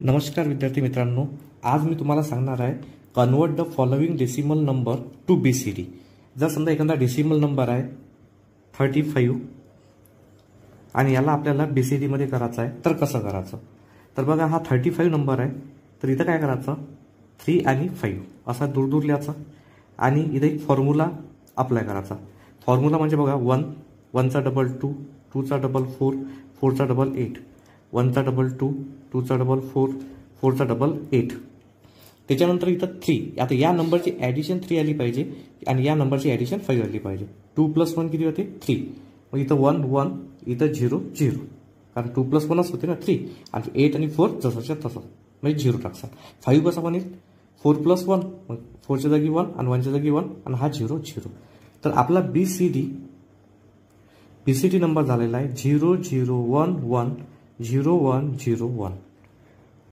नमस्कार विद्यार्थी मित्रांनो, आज मी तुम्हाला सांगणार आहे convert the following decimal number two BCD. जर समजा एखादा डेसिमल नंबर आहे 35 आणि याला आपल्याला बीसीडी मध्ये करायचा आहे तर कसं करायचं। तर बघा हा 35 नंबर आहे, तर इथं काय करायचं 3 आणि 5 असा दूर दूर लिहायचा आणि इथे एक फॉर्म्युला अप्लाय करायचा। फॉर्म्युला म्हणजे बघा 1 1 चा डबल 2 2 चा डबल 4 4 चा डबल 8 1 चा डबल 2 2 चा डबल 4 4 चा डबल 8। त्याच्यानंतर इथं 3, आता या नंबरची ॲडिशन 3 आली पाहिजे आणि या नंबरची ॲडिशन 5 आली पाहिजे। 2 + 1 किती होते 3, मग इथं 1 1 इथं 0 0, कारण 2 + 1 होते ना 3 आणि 8 आणि 4 जसंच्या तसं म्हणजे 0 टाकसा। 5 कसा बनेल 4 + 1, मग 4 च्या जागी 1 आणि 1 च्या जागी 1 आणि हा 0 0। तर आपला बीसीडी नंबर झालेला आहे 0 0 1 1 0 1 0 1।